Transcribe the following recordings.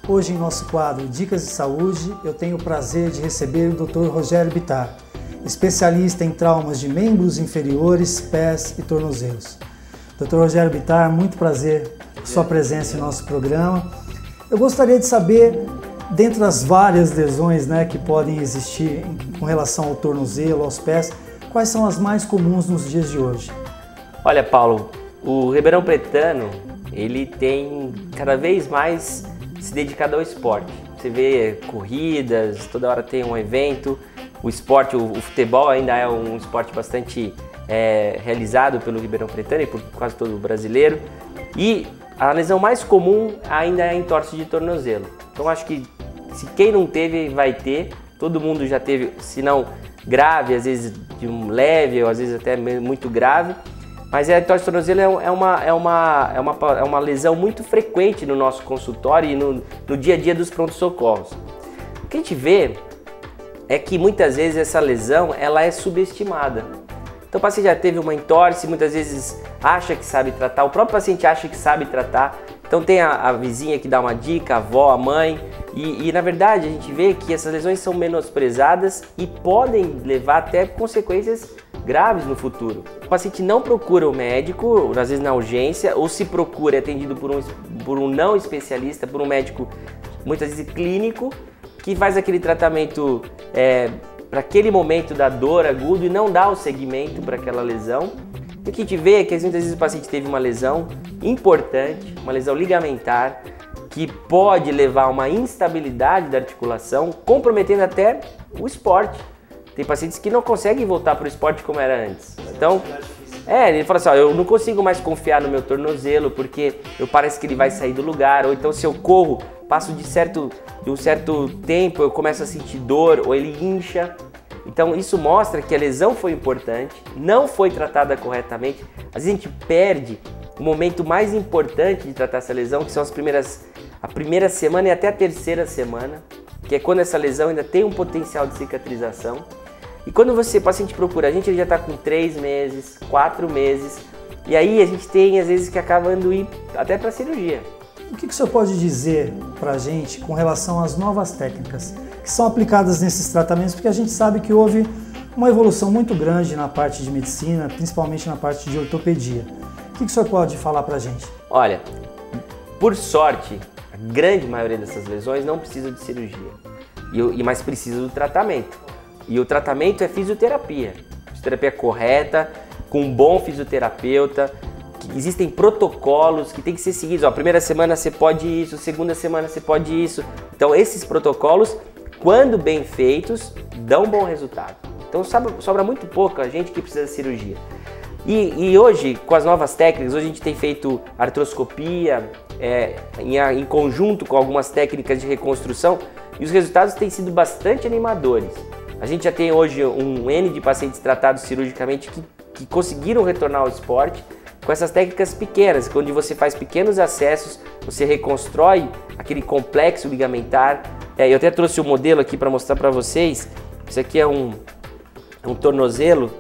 Hoje em nosso quadro Dicas de Saúde, eu tenho o prazer de receber o Dr. Rogério Bittar, especialista em traumas de membros inferiores, pés e tornozelos. Dr. Rogério Bittar, muito prazer sua presença em nosso programa. Eu gostaria de saber, dentre as várias lesões que podem existir com relação ao tornozelo, aos pés, quais são as mais comuns nos dias de hoje? Olha, Paulo, o Ribeirão Pretano, ele tem cada vez mais se dedicado ao esporte. Você vê corridas, toda hora tem um evento. O esporte, o futebol ainda é um esporte bastante realizado pelo Ribeirão Pretano e por quase todo o brasileiro. E a lesão mais comum ainda é a entorse de tornozelo. Então acho que se quem não teve, vai ter. Todo mundo já teve, se não grave, às vezes de um leve ou às vezes até muito grave. Mas a entorse de tornozelo é uma lesão muito frequente no nosso consultório e no dia a dia dos pronto-socorros. O que a gente vê é que muitas vezes essa lesão ela é subestimada. Então o paciente já teve uma entorse, muitas vezes acha que sabe tratar, o próprio paciente acha que sabe tratar. Então tem a vizinha que dá uma dica, a avó, a mãe, e na verdade a gente vê que essas lesões são menosprezadas e podem levar até consequências graves no futuro. O paciente não procura o médico, às vezes na urgência, ou se procura é atendido por um não especialista, por um médico muitas vezes clínico, que faz aquele tratamento para aquele momento da dor agudo e não dá o segmento para aquela lesão. E o que a gente vê é que muitas vezes o paciente teve uma lesão importante, uma lesão ligamentar, que pode levar a uma instabilidade da articulação, comprometendo até o esporte. Tem pacientes que não conseguem voltar para o esporte como era antes. Então, ele fala assim, eu não consigo mais confiar no meu tornozelo porque parece que ele vai sair do lugar, ou então se eu corro, passo de um certo tempo, eu começo a sentir dor, ou ele incha. Então isso mostra que a lesão foi importante, não foi tratada corretamente. Às vezes a gente perde o momento mais importante de tratar essa lesão, que são a primeira semana e até a terceira semana, que é quando essa lesão ainda tem um potencial de cicatrização. E quando o paciente procura a gente, ele já está com 3 meses, 4 meses, e aí a gente tem às vezes que acaba indo até para a cirurgia. O que o senhor pode dizer para a gente com relação às novas técnicas que são aplicadas nesses tratamentos? Porque a gente sabe que houve uma evolução muito grande na parte de medicina, principalmente na parte de ortopedia. O que o senhor pode falar para a gente? Olha, por sorte, a grande maioria dessas lesões não precisa de cirurgia, mas precisa do tratamento. E o tratamento é fisioterapia correta, com um bom fisioterapeuta. Existem protocolos que tem que ser seguidos. A primeira semana você pode isso, segunda semana você pode isso. Então esses protocolos, quando bem feitos, dão bom resultado. Então sobra muito pouco a gente que precisa de cirurgia. E hoje, com as novas técnicas, hoje a gente tem feito artroscopia em conjunto com algumas técnicas de reconstrução e os resultados têm sido bastante animadores. A gente já tem hoje um N de pacientes tratados cirurgicamente que conseguiram retornar ao esporte com essas técnicas pequenas, onde você faz pequenos acessos, você reconstrói aquele complexo ligamentar. Eu até trouxe um modelo aqui para mostrar para vocês. Isso aqui é um tornozelo,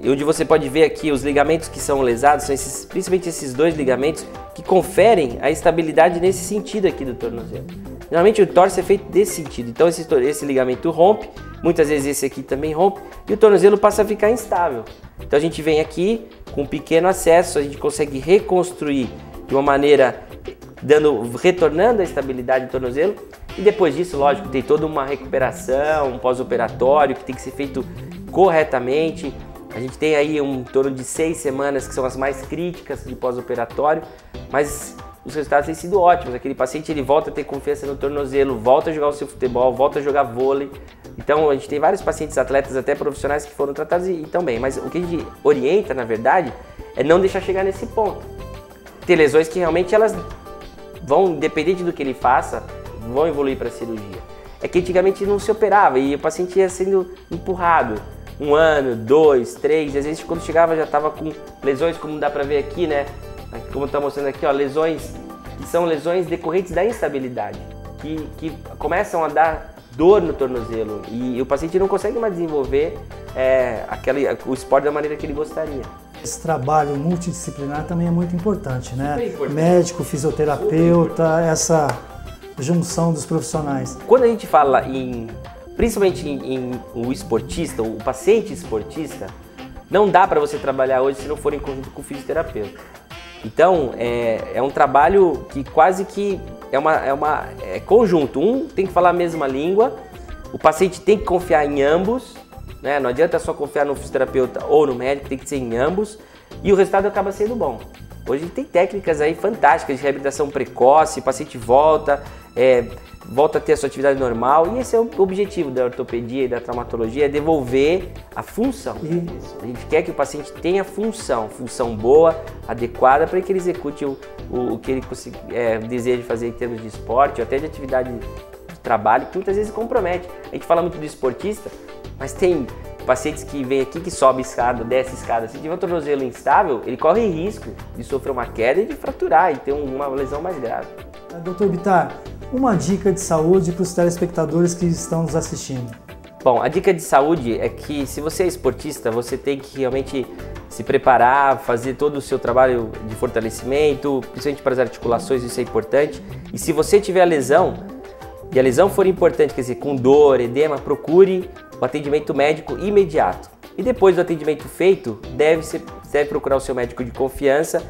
onde você pode ver aqui os ligamentos que são lesados, são principalmente esses 2 ligamentos que conferem a estabilidade nesse sentido aqui do tornozelo. Geralmente o torce é feito desse sentido, então esse ligamento rompe, muitas vezes esse aqui também rompe e o tornozelo passa a ficar instável. Então a gente vem aqui com um pequeno acesso, a gente consegue reconstruir de uma maneira retornando a estabilidade do tornozelo e depois disso, lógico, tem toda uma recuperação, um pós-operatório que tem que ser feito corretamente. A gente tem aí em torno de 6 semanas que são as mais críticas de pós-operatório, mas os resultados têm sido ótimos. Aquele paciente ele volta a ter confiança no tornozelo, volta a jogar o seu futebol, volta a jogar vôlei. Então a gente tem vários pacientes atletas, até profissionais, que foram tratados e estão bem. Mas o que a gente orienta, na verdade, é não deixar chegar nesse ponto. Tem lesões que realmente elas vão, independente do que ele faça, vão evoluir para a cirurgia. É que antigamente não se operava e o paciente ia sendo empurrado. 1 ano, 2, 3, às vezes quando chegava já estava com lesões, como dá para ver aqui, né? Como está mostrando aqui, ó, lesões que são lesões decorrentes da instabilidade, que começam a dar dor no tornozelo e o paciente não consegue mais desenvolver o esporte da maneira que ele gostaria. Esse trabalho multidisciplinar também é muito importante, né? Super importante. Médico, fisioterapeuta, essa junção dos profissionais. Quando a gente fala principalmente em o esportista, o paciente esportista, não dá para você trabalhar hoje se não for em conjunto com o fisioterapeuta. Então, é um trabalho que quase que é conjunto. Um tem que falar a mesma língua, o paciente tem que confiar em ambos, né? Não adianta só confiar no fisioterapeuta ou no médico, tem que ser em ambos, e o resultado acaba sendo bom. Hoje tem técnicas aí fantásticas de reabilitação precoce, o paciente volta a ter a sua atividade normal, e esse é o objetivo da ortopedia e da traumatologia, é devolver a função. Isso. A gente quer que o paciente tenha função boa, adequada, para que ele execute o que ele deseja fazer em termos de esporte, ou até de atividade de trabalho, que muitas vezes compromete. A gente fala muito do esportista, mas tem pacientes que vêm aqui, que sobe escada, desce escada, se tiver um tornozelo instável, ele corre risco de sofrer uma queda e de fraturar e ter uma lesão mais grave. Dr. Bittar, uma dica de saúde para os telespectadores que estão nos assistindo. Bom, a dica de saúde é que, se você é esportista, você tem que realmente se preparar, fazer todo o seu trabalho de fortalecimento, principalmente para as articulações, isso é importante. E se você tiver a lesão, e a lesão for importante, quer dizer, com dor, edema, procure o atendimento médico imediato. E depois do atendimento feito, deve procurar o seu médico de confiança,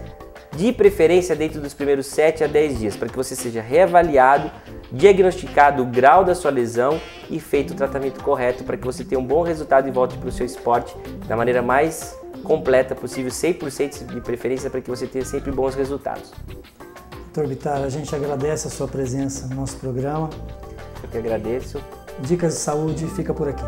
de preferência dentro dos primeiros 7 a 10 dias, para que você seja reavaliado, diagnosticado o grau da sua lesão e feito o tratamento correto, para que você tenha um bom resultado e volte para o seu esporte da maneira mais completa possível, 100% de preferência, para que você tenha sempre bons resultados. Dr. Bittar, a gente agradece a sua presença no nosso programa. Eu que agradeço. Dicas de Saúde fica por aqui.